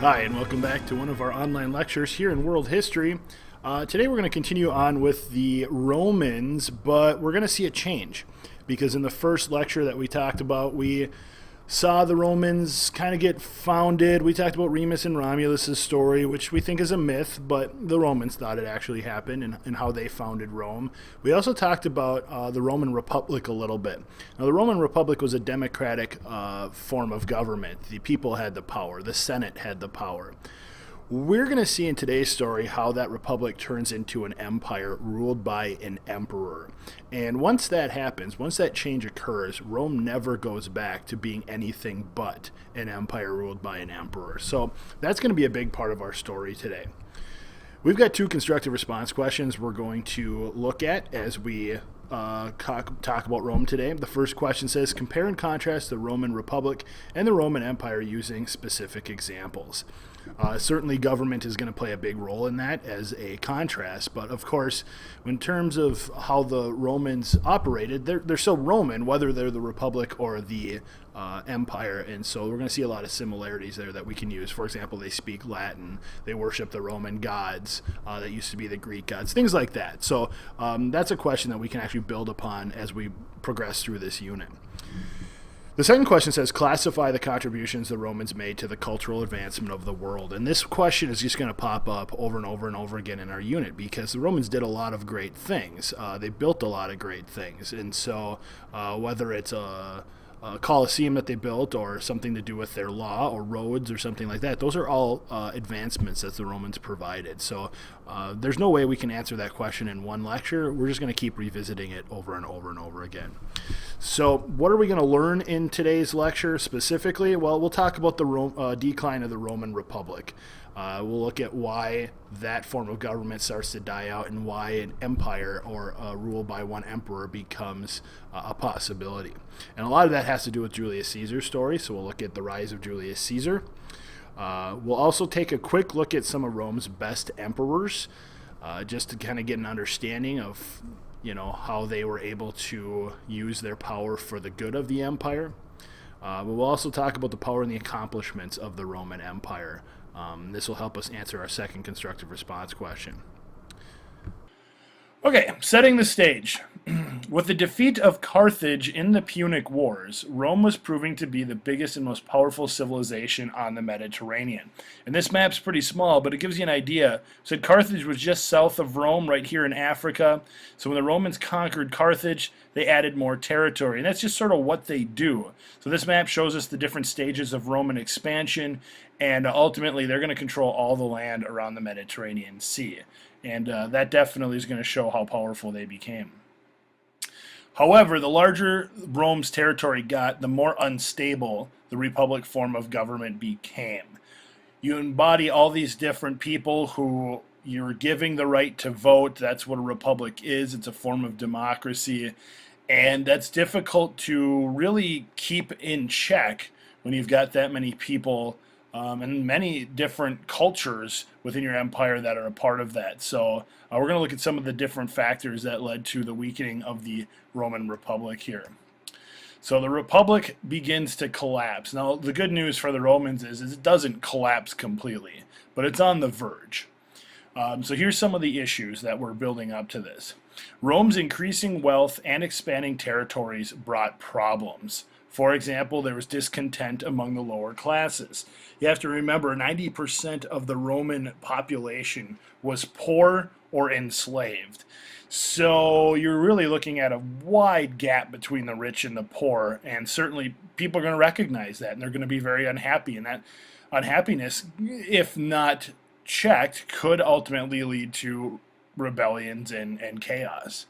Hi, and welcome back to one of our online lectures here in world history. Today we're going to continue on with the Romans, but we're going to see a change because in the first lecture that we talked about, we saw the Romans kind of get founded. We talked about Remus and Romulus' story, which we think is a myth, but the Romans thought it actually happened and how they founded Rome. We also talked about the Roman Republic a little bit. Now, the Roman Republic was a democratic form of government. The people had the power. The Senate had the power. We're going to see in today's story how that republic turns into an empire ruled by an emperor. And once that happens, once that change occurs, Rome never goes back to being anything but an empire ruled by an emperor. So that's going to be a big part of our story today. We've got two constructive response questions we're going to look at as we talk about Rome today. The first question says, compare and contrast the Roman Republic and the Roman Empire using specific examples. Certainly government is going to play a big role in that as a contrast, but of course, in terms of how the Romans operated, they're still Roman, whether they're the Republic or the empire, and so we're going to see a lot of similarities there that we can use. For example, they speak Latin, they worship the Roman gods that used to be the Greek gods, things like that. So that's a question that we can actually build upon as we progress through this unit. The second question says, classify the contributions the Romans made to the cultural advancement of the world. And this question is just going to pop up over and over and over again in our unit because the Romans did a lot of great things. They built a lot of great things. And so whether it's a Colosseum that they built or something to do with their law or roads or something like that, those are all advancements that the Romans provided. So there's no way we can answer that question in one lecture. We're just going to keep revisiting it over and over and over again. So what are we going to learn in today's lecture specifically? Well, we'll talk about the decline of the Roman Republic. We'll look at why that form of government starts to die out and why an empire or rule by one emperor becomes a possibility. And a lot of that has to do with Julius Caesar's story, so we'll look at the rise of Julius Caesar. We'll also take a quick look at some of Rome's best emperors, just to kind of get an understanding of how they were able to use their power for the good of the empire. But we'll also talk about the power and the accomplishments of the Roman Empire. This will help us answer our second constructive response question. Okay, setting the stage. With the defeat of Carthage in the Punic Wars, Rome was proving to be the biggest and most powerful civilization on the Mediterranean. And this map's pretty small, but it gives you an idea. So Carthage was just south of Rome, right here in Africa. So when the Romans conquered Carthage, they added more territory. And that's just sort of what they do. So this map shows us the different stages of Roman expansion, and ultimately they're going to control all the land around the Mediterranean Sea. And that definitely is going to show how powerful they became. However, the larger Rome's territory got, the more unstable the republic form of government became. You embody all these different people who you're giving the right to vote. That's what a republic is. It's a form of democracy. And that's difficult to really keep in check when you've got that many people and many different cultures within your empire that are a part of that. So we're going to look at some of the different factors that led to the weakening of the Roman Republic here. So the Republic begins to collapse. Now, the good news for the Romans is it doesn't collapse completely, but it's on the verge. So here's some of the issues that were building up to this. Rome's increasing wealth and expanding territories brought problems. For example, there was discontent among the lower classes. You have to remember 90% of the Roman population was poor or enslaved. So you're really looking at a wide gap between the rich and the poor, and certainly people are going to recognize that, and they're going to be very unhappy. And that unhappiness, if not checked, could ultimately lead to rebellions and chaos.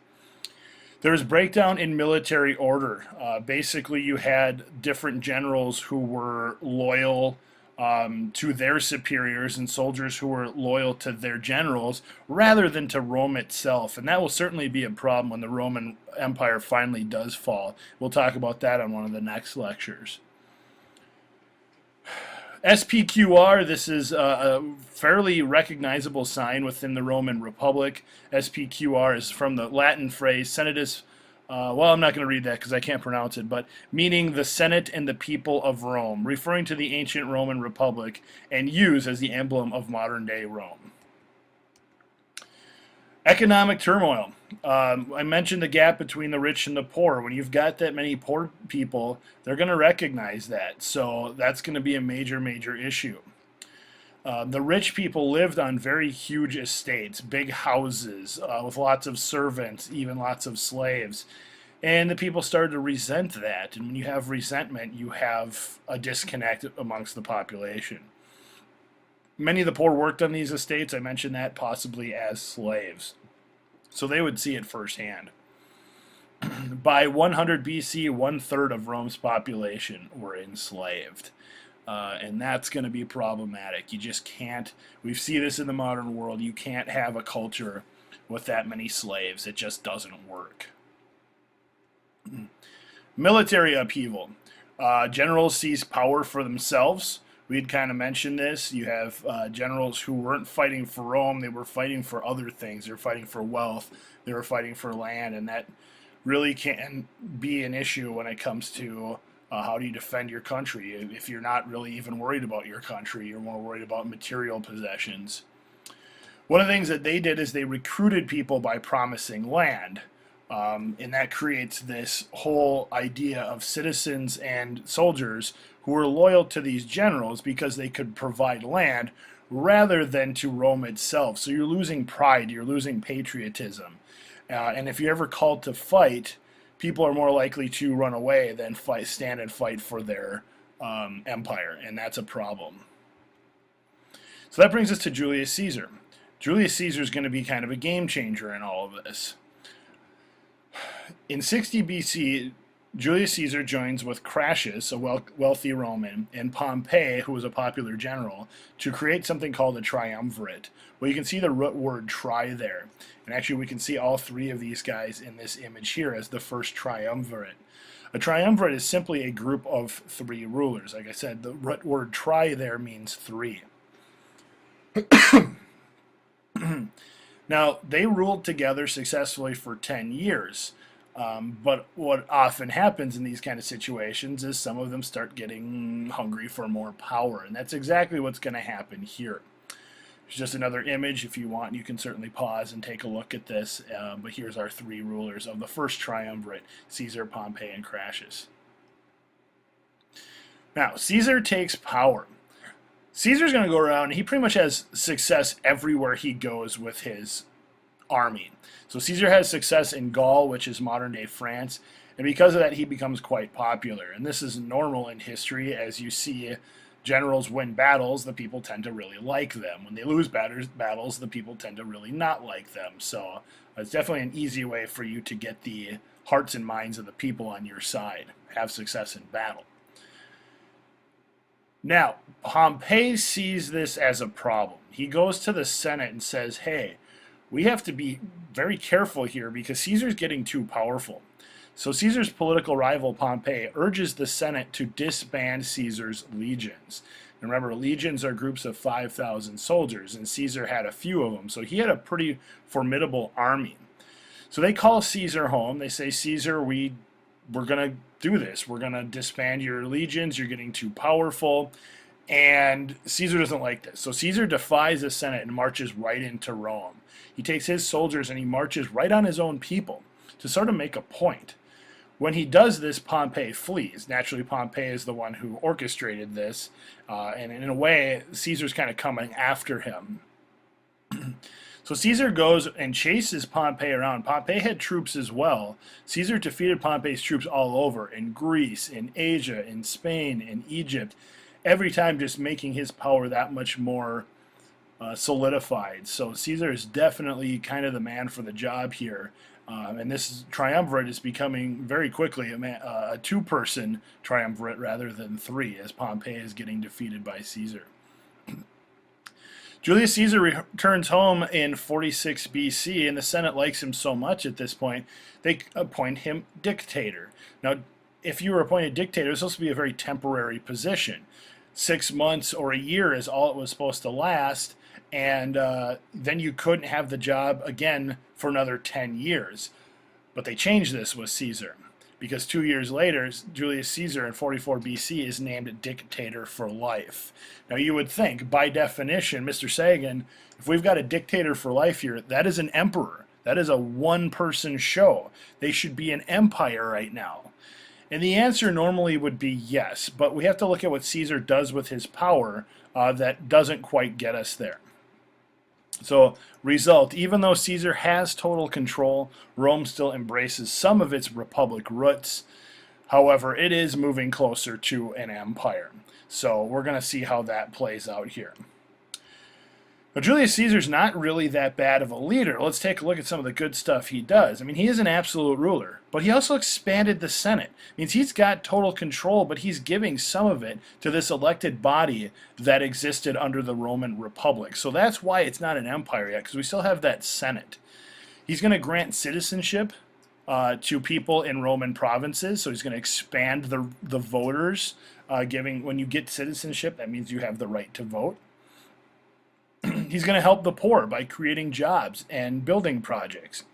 There was breakdown in military order. Basically, you had different generals who were loyal to their superiors and soldiers who were loyal to their generals rather than to Rome itself. And that will certainly be a problem when the Roman Empire finally does fall. We'll talk about that on one of the next lectures. SPQR, this is a fairly recognizable sign within the Roman Republic. SPQR is from the Latin phrase Senatus Well, I'm not going to read that because I can't pronounce it, but meaning the Senate and the people of Rome, referring to the ancient Roman Republic and used as the emblem of modern day Rome. Economic turmoil. I mentioned the gap between the rich and the poor. When you've got that many poor people, they're going to recognize that. So that's going to be a major, major issue. The rich people lived on very huge estates, big houses with lots of servants, even lots of slaves. And the people started to resent that. And when you have resentment, you have a disconnect amongst the population. Many of the poor worked on these estates. I mentioned that possibly as slaves. So they would see it firsthand. By 100 BC, 1/3 of Rome's population were enslaved. And that's going to be problematic. You just can't, we see this in the modern world, you can't have a culture with that many slaves. It just doesn't work. Military upheaval. Generals seize power for themselves. We'd kind of mentioned this. You have generals who weren't fighting for Rome, they were fighting for other things. They were fighting for wealth, they were fighting for land, and that really can be an issue when it comes to how do you defend your country if you're not really even worried about your country, you're more worried about material possessions. One of the things that they did is they recruited people by promising land. And that creates this whole idea of citizens and soldiers who were loyal to these generals because they could provide land rather than to Rome itself. So you're losing pride, you're losing patriotism. And if you're ever called to fight, people are more likely to run away than stand and fight for their empire, and that's a problem. So that brings us to Julius Caesar. Julius Caesar is going to be kind of a game changer in all of this. In 60 BC, Julius Caesar joins with Crassus, a wealthy Roman, and Pompey, who was a popular general, to create something called a triumvirate. Well, you can see the root word tri there. And actually, we can see all three of these guys in this image here as the first triumvirate. A triumvirate is simply a group of three rulers. Like I said, the root word tri there means three. Now, they ruled together successfully for 10 years. But what often happens in these kind of situations is some of them start getting hungry for more power. And that's exactly what's going to happen here. It's just another image. If you want, you can certainly pause and take a look at this. But here's our three rulers of the first triumvirate: Caesar, Pompey, and Crassus. Now, Caesar takes power. Caesar's going to go around, and he pretty much has success everywhere he goes with his army. So Caesar has success in Gaul, which is modern-day France, and because of that, he becomes quite popular. And this is normal in history. As you see generals win battles, the people tend to really like them. When they lose battles, the people tend to really not like them. So it's definitely an easy way for you to get the hearts and minds of the people on your side. Have success in battle. Now, Pompey sees this as a problem. He goes to the Senate and says, hey, we have to be very careful here because Caesar's getting too powerful. So Caesar's political rival Pompey urges the Senate to disband Caesar's legions. And remember, legions are groups of 5,000 soldiers, and Caesar had a few of them. So he had a pretty formidable army. So they call Caesar home. They say, Caesar, we're going to do this. We're going to disband your legions. You're getting too powerful. And Caesar doesn't like this. So Caesar defies the Senate and marches right into Rome. He takes his soldiers and he marches right on his own people to sort of make a point. When he does this, Pompey flees. Naturally, Pompey is the one who orchestrated this. And in a way, Caesar's kind of coming after him. So Caesar goes and chases Pompey around. Pompey had troops as well. Caesar defeated Pompey's troops all over, in Greece, in Asia, in Spain, in Egypt. Every time just making his power that much more solidified. So Caesar is definitely kind of the man for the job here. And this triumvirate is becoming very quickly a two-person triumvirate rather than three, as Pompey is getting defeated by Caesar. Julius Caesar returns home in 46 BC, and the Senate likes him so much at this point, they appoint him dictator. Now, if you were appointed dictator, it was supposed to be a very temporary position. 6 months or a year is all it was supposed to last, and then you couldn't have the job again for another 10 years. But they changed this with Caesar, because 2 years later, Julius Caesar in 44 BC is named dictator for life. Now, you would think, by definition, Mr. Sagan, if we've got a dictator for life here, that is an emperor. That is a one-person show. They should be an empire right now. And the answer normally would be yes, but we have to look at what Caesar does with his power that doesn't quite get us there. So, result, even though Caesar has total control, Rome still embraces some of its republic roots. However, it is moving closer to an empire. So, we're going to see how that plays out here. But Julius Caesar's not really that bad of a leader. Let's take a look at some of the good stuff he does. I mean, he is an absolute ruler, but he also expanded the Senate. It means he's got total control, but he's giving some of it to this elected body that existed under the Roman Republic. So that's why it's not an empire yet, because we still have that Senate. He's going to grant citizenship to people in Roman provinces, so he's going to expand the voters. When you get citizenship, that means you have the right to vote. He's going to help the poor by creating jobs and building projects.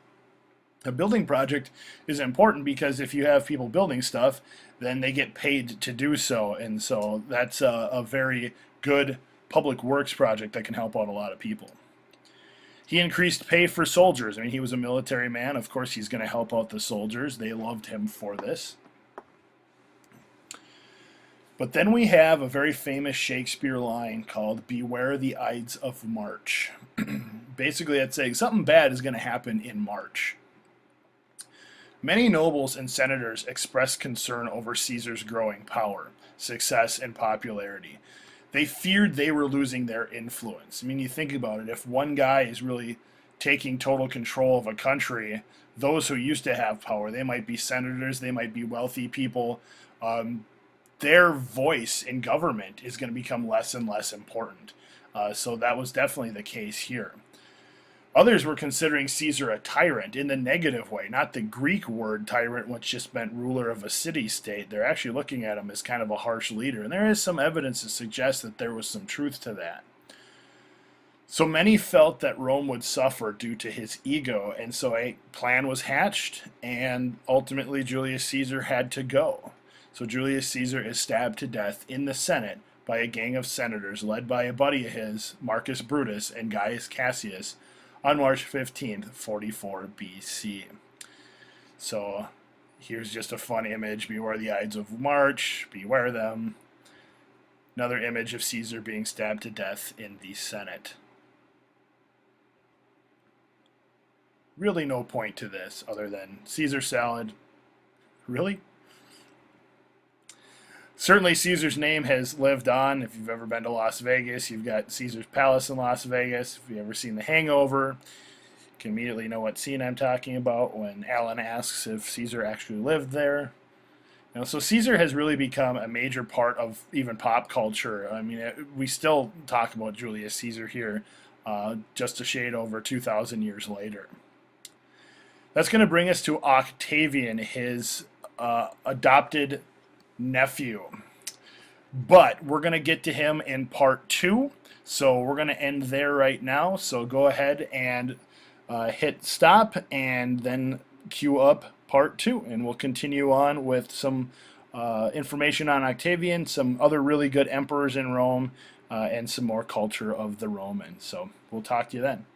A building project is important because if you have people building stuff, then they get paid to do so. And so that's a very good public works project that can help out a lot of people. He increased pay for soldiers. I mean, he was a military man. Of course, he's going to help out the soldiers. They loved him for this. But then we have a very famous Shakespeare line called "Beware the Ides of March." Basically, that's saying something bad is going to happen in March. Many nobles and senators expressed concern over Caesar's growing power, success, and popularity. They feared they were losing their influence. I mean, you think about it. If one guy is really taking total control of a country, those who used to have power, they might be senators, they might be wealthy people, their voice in government is going to become less and less important. So that was definitely the case here. Others were considering Caesar a tyrant in the negative way, not the Greek word tyrant, which just meant ruler of a city-state. They're actually looking at him as kind of a harsh leader, and there is some evidence to suggest that there was some truth to that. So many felt that Rome would suffer due to his ego, and so a plan was hatched, and ultimately Julius Caesar had to go. So Julius Caesar is stabbed to death in the Senate by a gang of senators led by a buddy of his, Marcus Brutus and Gaius Cassius, on March 15th, 44 BC. So here's just a fun image. Beware the Ides of March. Beware them. Another image of Caesar being stabbed to death in the Senate. Really no point to this other than Caesar salad. Really? Certainly Caesar's name has lived on. If you've ever been to Las Vegas, you've got Caesar's Palace in Las Vegas. If you've ever seen The Hangover, you can immediately know what scene I'm talking about when Alan asks if Caesar actually lived there. So Caesar has really become a major part of even pop culture. I mean, we still talk about Julius Caesar here, just a shade over 2,000 years later. That's going to bring us to Octavian, his adopted nephew. But we're going to get to him in part 2, so we're going to end there right now. So go ahead and hit stop and then queue up part 2, and we'll continue on with some information on Octavian, some other really good emperors in Rome, and some more culture of the Romans. So we'll talk to you then.